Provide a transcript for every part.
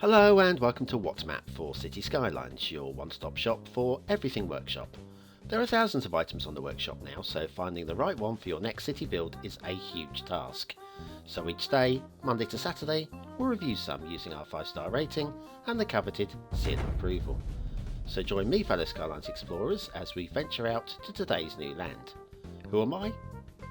Hello and welcome to What's Map for Cities Skylines, your one-stop shop for everything workshop. There are thousands of items on the workshop now, so finding the right one for your next city build is a huge task. So each day, Monday to Saturday, we'll review some using our 5-star rating and the coveted seal of approval. So join me, fellow Skylines explorers, as we venture out to today's new land. Who am I?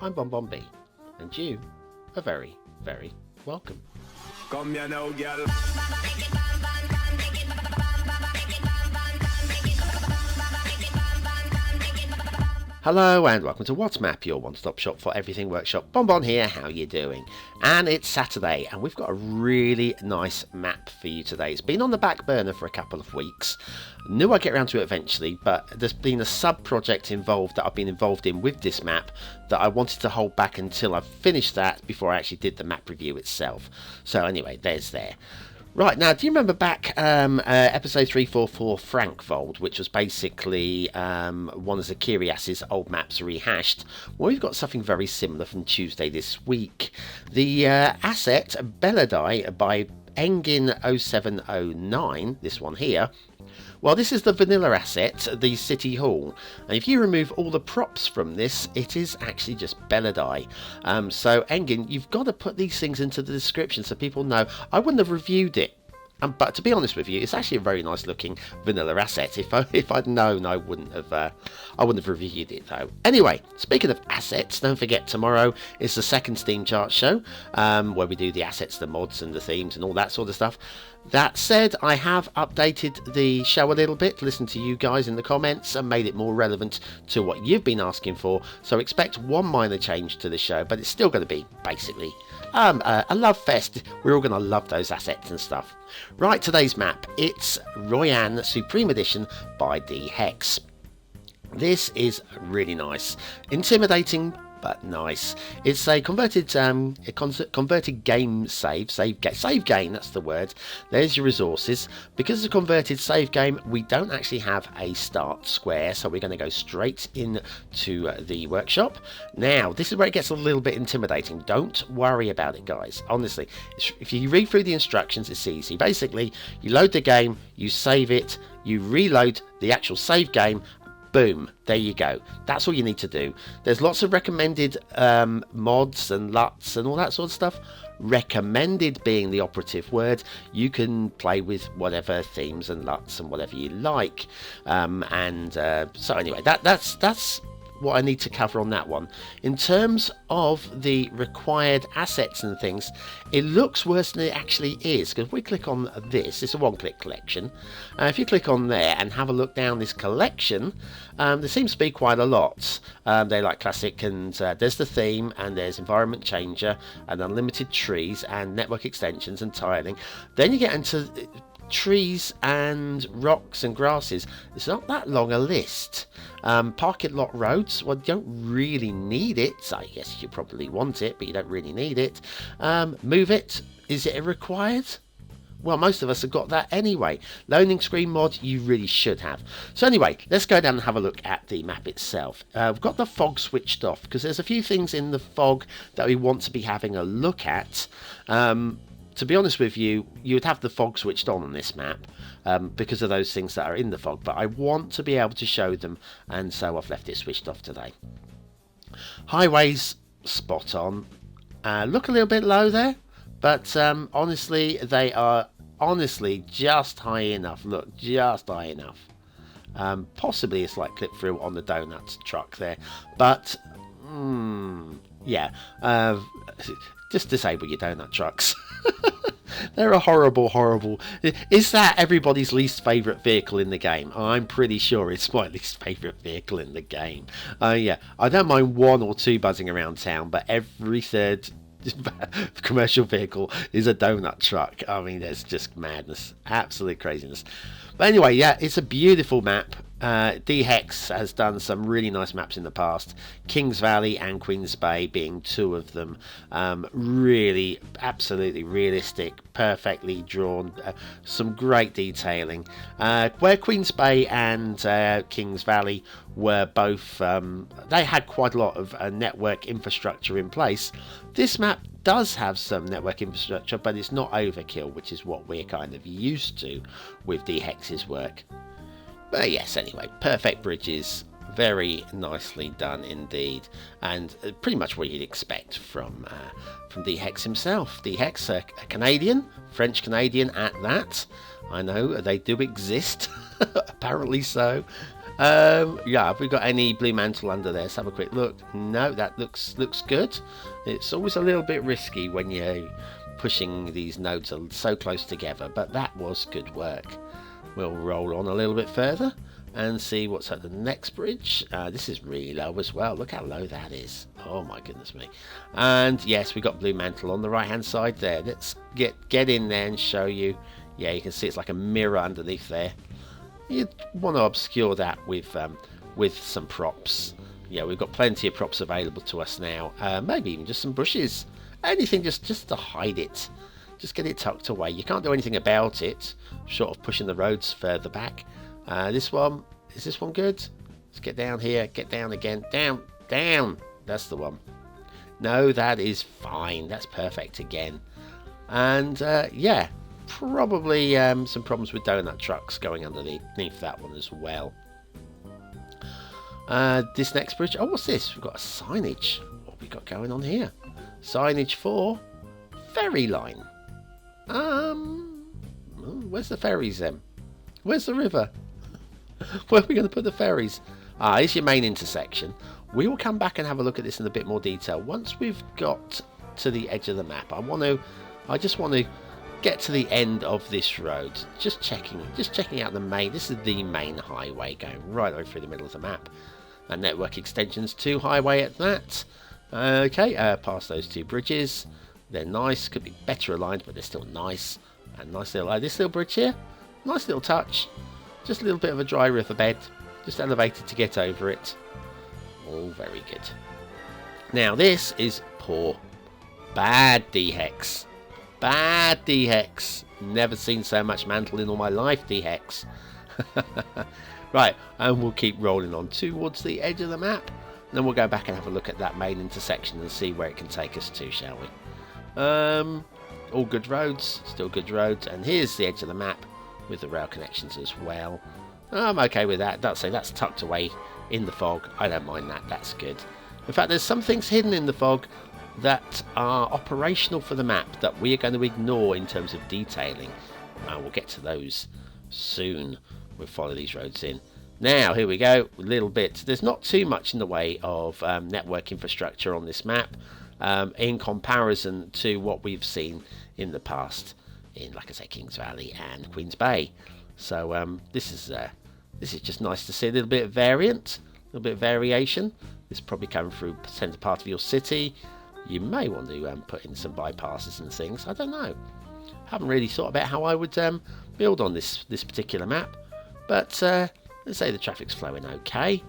I'm BonBonB, and you are very, very welcome. Come here now, girl. Hello and welcome to What's Map, your one-stop shop for everything workshop. BonBon here, how you doing? And it's Saturday and we've got a really nice map for you today. It's been on the back burner for a couple of weeks. Knew I'd get around to it eventually, but there's been a sub-project involved that I've been involved in with this map that I wanted to hold back until I finished that before I actually did the map review itself. So anyway, there's there. Right, now, do you remember back episode 344 Frankvold, which was basically one of Zakirias's old maps rehashed? Well, we've got something very similar from Tuesday this week. The asset Beladai by Engin 0709, this one here. Well, this is the vanilla asset, the City Hall, and if you remove all the props from this, it is actually just Beladai. So, Engin, you've got to put these things into the description so people know. I wouldn't have reviewed it, but to be honest with you, it's actually a very nice looking vanilla asset. If I'd known, I wouldn't have reviewed it though. Anyway, speaking of assets, don't forget tomorrow is the second Steam chart show, where we do the assets, the mods, and the themes, and all that sort of stuff. That said, I have updated the show a little bit, listened to you guys in the comments and made it more relevant to what you've been asking for, so expect one minor change to the show, but it's still going to be basically a love fest. We're all going to love those assets and stuff. Right, today's map, it's Royan Supreme Edition by D Hex. This is really nice, intimidating but nice. It's a converted game save game, that's the word. There's your resources. Because it's a converted save game, we don't actually have a start square, so we're going to go straight into the workshop. Now, this is where it gets a little bit intimidating. Don't worry about it, guys. Honestly, if you read through the instructions, it's easy. Basically, you load the game, you save it, you reload the actual save game. Boom, there you go. That's all you need to do. There's lots of recommended mods and LUTs and all that sort of stuff. Recommended being the operative word. You can play with whatever themes and LUTs and whatever you like. So anyway, that's what I need to cover on that one. In terms of the required assets and things, it looks worse than it actually is, because if we click on this, it's a one-click collection. If you click on there and have a look down this collection, there seems to be quite a lot. They like classic, and there's the theme, and there's environment changer, and unlimited trees, and network extensions, and tiling. Then you get into trees and rocks and grasses. It's not that long a list. Parking lot roads, well, you don't really need it. So yes, you probably want it, but you don't really need it. Move it, is it required? Well, most of us have got that anyway. Loading screen mod, you really should have. So anyway, let's go down and have a look at the map itself. We've got the fog switched off because there's a few things in the fog that we want to be having a look at. To be honest with you, you would have the fog switched on this map because of those things that are in the fog, but I want to be able to show them, and so I've left it switched off today. Highways, spot on. Look a little bit low there, but honestly, they are just high enough. Look, just high enough. Possibly a slight clip through on the donut truck there, but yeah, just disable your donut trucks. They're a horrible. Is that everybody's least favourite vehicle in the game? I'm pretty sure it's my least favourite vehicle in the game. Yeah, I don't mind one or two buzzing around town, but every third commercial vehicle is a donut truck. I mean, there's just madness, absolute craziness. But anyway, yeah, it's a beautiful map. D Hex has done some really nice maps in the past. Kings Valley and Queens Bay being two of them. Really, absolutely realistic, perfectly drawn. Some great detailing. Where Queens Bay and Kings Valley were both, they had quite a lot of network infrastructure in place. This map does have some network infrastructure, but it's not overkill, which is what we're kind of used to with DHEX's work. But yes, anyway, perfect bridges, very nicely done indeed, and pretty much what you'd expect from DHEX himself. DHEX, a Canadian, French Canadian at that. I know they do exist, apparently so. Yeah, have we got any blue mantle under there? Let's have a quick look. No, that looks good. It's always a little bit risky when you're pushing these nodes so close together, but that was good work. We'll roll on a little bit further and see what's at the next bridge. This is really low as well. Look how low that is. Oh my goodness me. And yes, we got blue mantle on the right hand side there. Let's get in there and show you. Yeah, you can see it's like a mirror underneath there. You want to obscure that with some props. Yeah, we've got plenty of props available to us now. Maybe even just some bushes. Anything just to hide it. Just get it tucked away. You can't do anything about it, short of pushing the roads further back. This one, is this one good? Let's get down here, get down again. Down. That's the one. No, that is fine. That's perfect again. And yeah, probably some problems with donut trucks going underneath that one as well. This next bridge, oh, what's this? We've got a signage. What have we got going on here? Signage for ferry line. Where's the ferries then? Where's the river? Where are we going to put the ferries? Here's your main intersection. We will come back and have a look at this in a bit more detail once we've got to the edge of the map. I just want to get to the end of this road. Just checking out the main. This is the main highway going right over through the middle of the map. And network extensions 2 highway at that. Okay, past those 2 bridges. They're nice, could be better aligned, but they're still nice. And nice little, this little bridge here, nice little touch. Just a little bit of a dry riverbed, just elevated to get over it. All very good. Now this is poor. Bad DHEX. Bad DHEX. Never seen so much mantle in all my life, DHEX. Right, and we'll keep rolling on towards the edge of the map. Then we'll go back and have a look at that main intersection and see where it can take us to, shall we? All good roads, still good roads, and here's the edge of the map with the rail connections as well. I'm okay with that. That's tucked away in the fog. I don't mind that. That's good. In fact, there's some things hidden in the fog that are operational for the map that we are going to ignore in terms of detailing. We'll get to those soon. We'll follow these roads in. Now, here we go. A little bit. There's not too much in the way of network infrastructure on this map in comparison to what we've seen in the past in, like I say, Kings Valley and Queens Bay. So this is just nice to see a little bit of variant, a little bit of variation. This is probably coming through the centre part of your city. You may want to put in some bypasses and things. I don't know. Haven't really thought about how I would build on this particular map, but let's say the traffic's flowing okay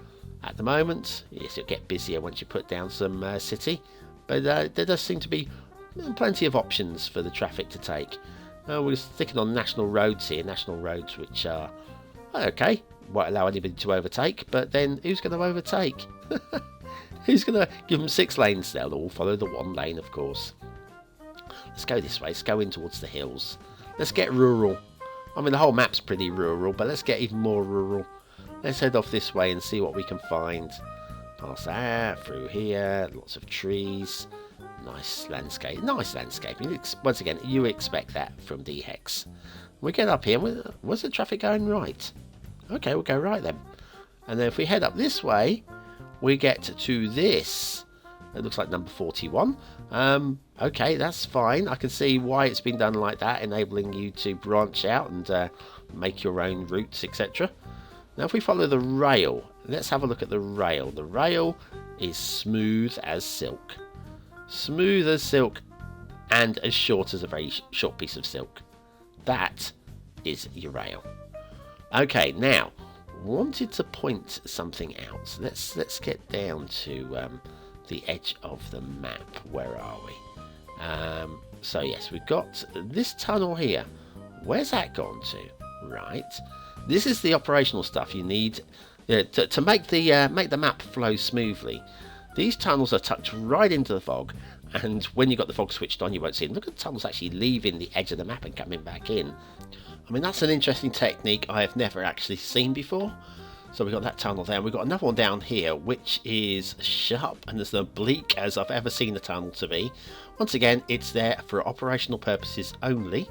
at the moment. Yes, it'll get busier once you put down some city, but there does seem to be plenty of options for the traffic to take. We're sticking on national roads here, national roads which are okay, won't allow anybody to overtake, but then who's going to overtake? Who's going to give them 6 lanes? They'll all follow the 1 lane, of course. Let's go this way. Let's go in towards the hills. Let's get rural. I mean, the whole map's pretty rural, but let's get even more rural. Let's head off this way and see what we can find. Past that, through here, lots of trees. Nice landscape. Nice landscaping. Once again, you expect that from DHEX. We get up here. Was the traffic going right? Okay, we'll go right then. And then if we head up this way, we get to this. It looks like number 41. Okay, that's fine. I can see why it's been done like that, enabling you to branch out and make your own routes, etc. Now if we follow the rail, let's have a look at the rail. The rail is smooth as silk. Smooth as silk and as short as a very short piece of silk. That is your rail. Okay, now wanted to point something out. Let's get down to the edge of the map. Where are we? So yes, we've got this tunnel here. Where's that gone to? Right. This is the operational stuff you need to make the map flow smoothly. These tunnels are tucked right into the fog, And when you've got the fog switched on, you won't see them. Look at the tunnels actually leaving the edge of the map and coming back in. I mean, that's an interesting technique I have never actually seen before. So we've got that tunnel there. We've got another one down here, which is sharp and as oblique as I've ever seen a tunnel to be. Once again, it's there for operational purposes only.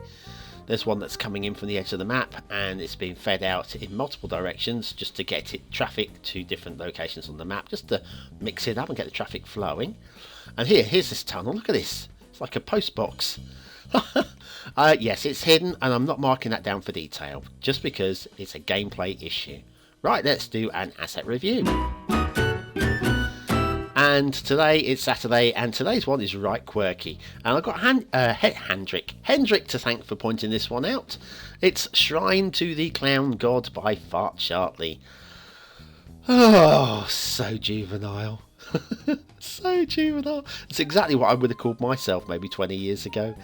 There's one that's coming in from the edge of the map, and it's being fed out in multiple directions just to get it traffic to different locations on the map, just to mix it up and get the traffic flowing. And here's this tunnel. Look at this. It's like a post box. Yes, it's hidden, and I'm not marking that down for detail, just because it's a gameplay issue. Right, let's do an asset review. And today it's Saturday, and today's one is right quirky. And I've got Hendrik to thank for pointing this one out. It's Shrine to the Clown God by Fart Shartley. Oh, so juvenile. So juvenile. It's exactly what I would have called myself maybe 20 years ago.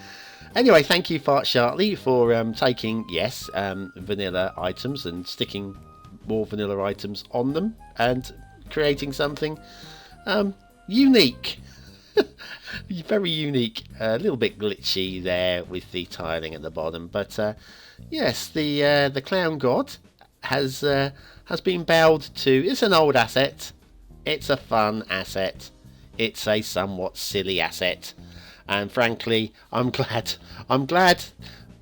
Anyway, thank you, Fart Shartley, for taking, yes, vanilla items and sticking more vanilla items on them and creating something unique. Very unique. A little bit glitchy there with the tiling at the bottom, but yes, the clown god has been bowed to. It's an old asset. It's a fun asset. It's a somewhat silly asset, and frankly, I'm glad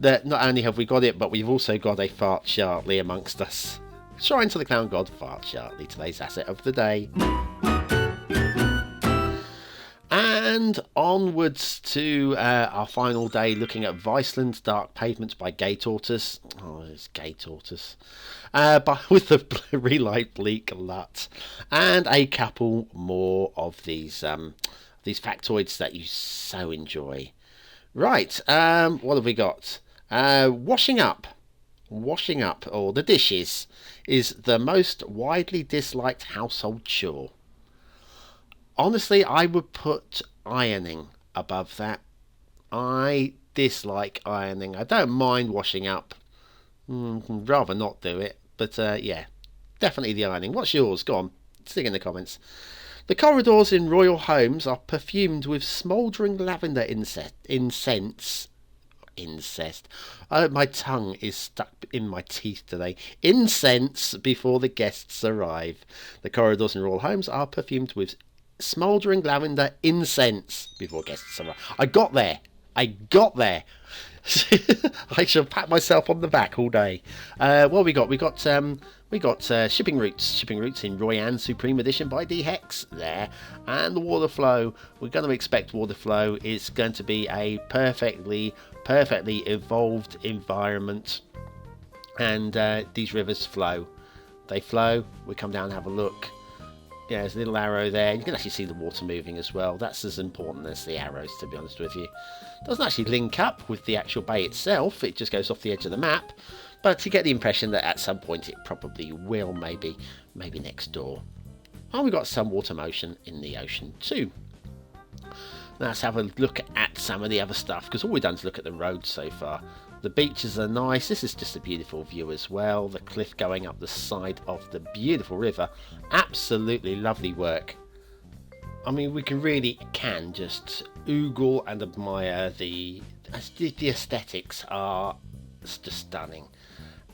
that not only have we got it, but we've also got a Fart Shartley amongst us. Shrine to the Clown God, Fart Shartley, today's asset of the day. And onwards to our final day, looking at Viceland's Dark Pavements by Gay Tortoise. Oh, it's Gay Tortoise. But with the relight bleak LUT. And a couple more of these factoids that you so enjoy. Right, what have we got? Washing up, or the dishes, is the most widely disliked household chore. Honestly, I would put ironing above that. I dislike ironing. I don't mind washing up. Rather not do it. But yeah, definitely the ironing. What's yours? Go on, stick in the comments. The corridors in royal homes are perfumed with smouldering lavender incense. Incest. My tongue is stuck in my teeth today. Incense before the guests arrive. The corridors in royal homes are perfumed with smouldering lavender incense before guests arrive. I got there. I shall pat myself on the back all day. What we got? We got shipping routes in Royan Supreme Edition by D Hex there, and the water flow. We're going to expect water flow. It's going to be a perfectly evolved environment, and these rivers flow. They flow. We come down and have a look. Yeah, there's a little arrow there. You can actually see the water moving as well. That's as important as the arrows, to be honest with you. Doesn't actually link up with the actual bay itself. It just goes off the edge of the map. But you get the impression that at some point it probably will, maybe next door. And we've got some water motion in the ocean too. Let's have a look at some of the other stuff, because all we've done is look at the roads so far. The beaches are nice. This is just a beautiful view as well. The cliff going up the side of the beautiful river. Absolutely lovely work. I mean, we can just oogle and admire the aesthetics are just stunning.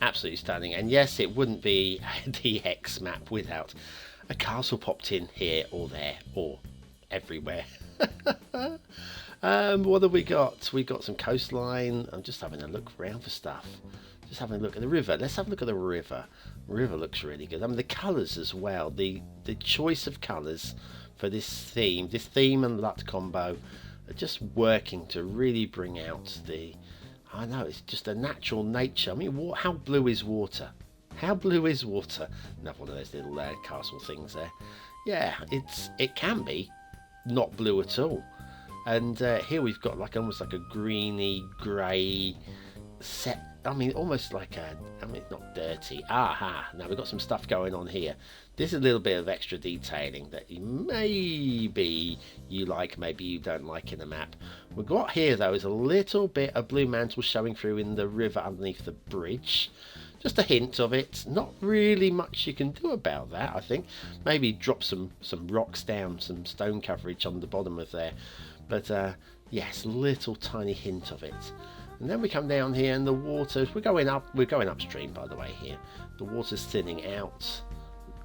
Absolutely stunning. And yes, it wouldn't be a DX map without a castle popped in here or there or everywhere. What have we got? We got some coastline. I'm just having a look around for stuff. Just having a look at the river. Let's have a look at the river. River looks really good. I mean, the colours as well. The choice of colours for this theme and LUT combo are just working to really bring out the... I know, it's just a natural nature. I mean, how blue is water? How blue is water? Another one of those little castle things there. Yeah, it can be not blue at all. And here we've got almost like a greeny grey set. I mean, almost like not dirty. Aha! Now we've got some stuff going on here. This is a little bit of extra detailing that maybe you like, maybe you don't like in the map. We've got here though is a little bit of blue mantle showing through in the river underneath the bridge. Just a hint of it. Not really much you can do about that, I think. Maybe drop some rocks down, some stone coverage on the bottom of there. But yes, little tiny hint of it. And then we come down here, and the water, we're going upstream, by the way. Here the water's thinning out,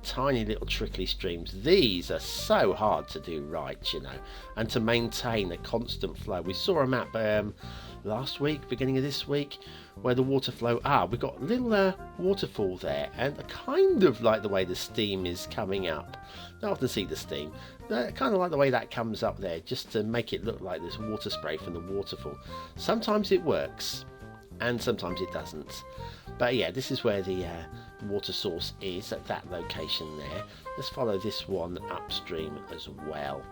tiny little trickly streams. These are so hard to do right, you know, and to maintain a constant flow. We saw a map last week, beginning of this week, where the water flow, we've got a little waterfall there, and I kind of like the way the steam is coming up. I often see the steam, kind of like the way that comes up there, just to make it look like there's water spray from the waterfall. Sometimes it works and sometimes it doesn't, but yeah, this is where the water source is, at that location there. Let's follow this one upstream as well.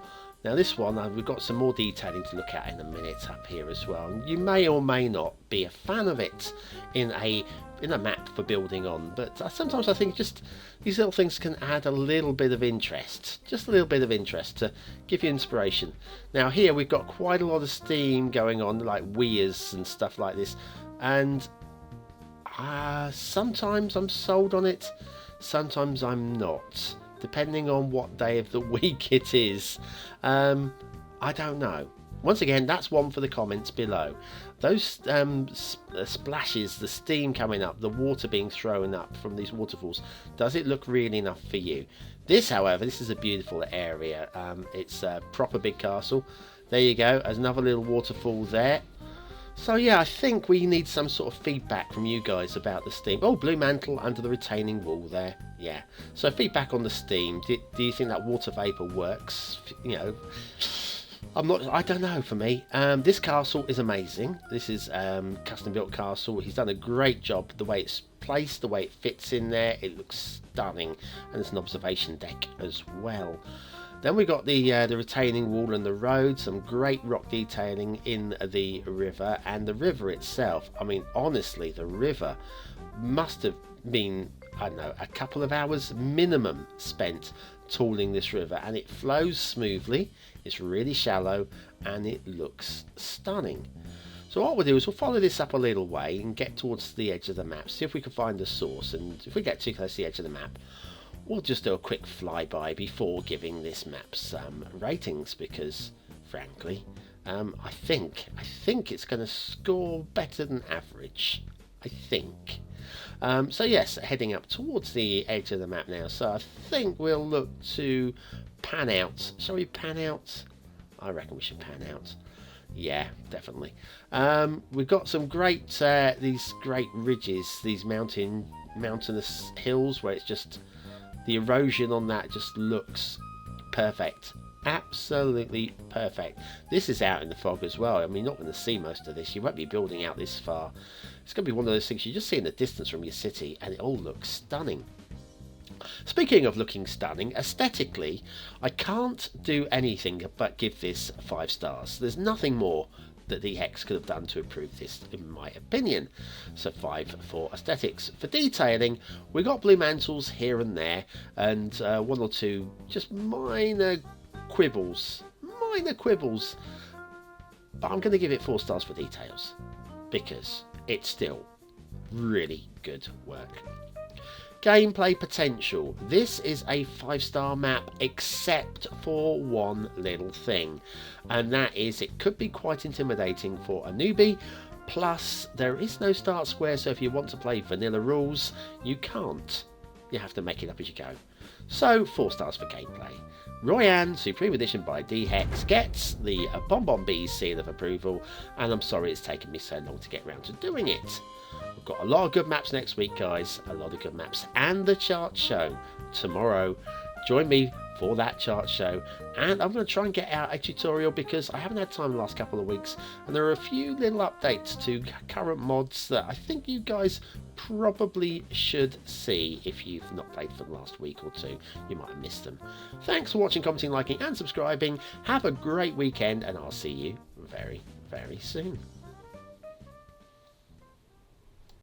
Now this one, we've got some more detailing to look at in a minute up here as well. And you may or may not be a fan of it in a map for building on, but sometimes I think just these little things can add a little bit of interest, just a little bit of interest to give you inspiration. Now here we've got quite a lot of steam going on, like weirs and stuff like this, and sometimes I'm sold on it, sometimes I'm not, depending on what day of the week it is. I don't know. Once again, that's one for the comments below. Those splashes, the steam coming up, the water being thrown up from these waterfalls, does it look really enough for you? This, however, this is a beautiful area. It's a proper big castle. There you go, there's another little waterfall there. So yeah, I think we need some sort of feedback from you guys about the steam. Oh, blue mantle under the retaining wall there. Yeah. So feedback on the steam. Do you think that water vapor works? You know, I don't know for me. This castle is amazing. This is custom built castle. He's done a great job. The way it's placed, the way it fits in there, it looks stunning. And there's an observation deck as well. Then we got the retaining wall and the road, some great rock detailing in the river, and the river itself. I mean, honestly, the river must have been, I don't know, a couple of hours minimum spent tooling this river, and it flows smoothly, it's really shallow, and it looks stunning. So what we'll do is we'll follow this up a little way and get towards the edge of the map, see if we can find the source, and if we get too close to the edge of the map, we'll just do a quick flyby before giving this map some ratings, because frankly, I think it's going to score better than average. I think. So yes, heading up towards the edge of the map now. So I think we'll look to pan out. Shall we pan out? I reckon we should pan out. Yeah, definitely. We've got some great these great ridges, these mountainous hills where it's just the erosion on that just looks perfect. Absolutely perfect. This is out in the fog as well. I mean, you're not going to see most of this. You won't be building out this far. It's going to be one of those things you just see in the distance from your city, and it all looks stunning. Speaking of looking stunning, aesthetically, I can't do anything but give this 5 stars. There's nothing more that the Hex could have done to improve this, in my opinion. So 5 for aesthetics. For detailing, we got blue mantles here and there, and 1 or 2 just minor quibbles. But I'm going to give it 4 stars for details, because it's still really good work. Gameplay potential. This is a 5-star map, except for one little thing, and that is it could be quite intimidating for a newbie. Plus, there is no start square, so if you want to play vanilla rules, you can't. You have to make it up as you go. So 4 stars for gameplay. Royan, Supreme Edition by D-Hex, gets the BonBonB seal of approval, and I'm sorry it's taken me so long to get around to doing it. We've got a lot of good maps next week, guys. A lot of good maps. And the chart show tomorrow. Join me for that chart show. And I'm going to try and get out a tutorial, because I haven't had time the last couple of weeks. And there are a few little updates to current mods that I think you guys probably should see. If you've not played for the last week or 2, you might have missed them. Thanks for watching, commenting, liking and subscribing. Have a great weekend, and I'll see you very, very soon.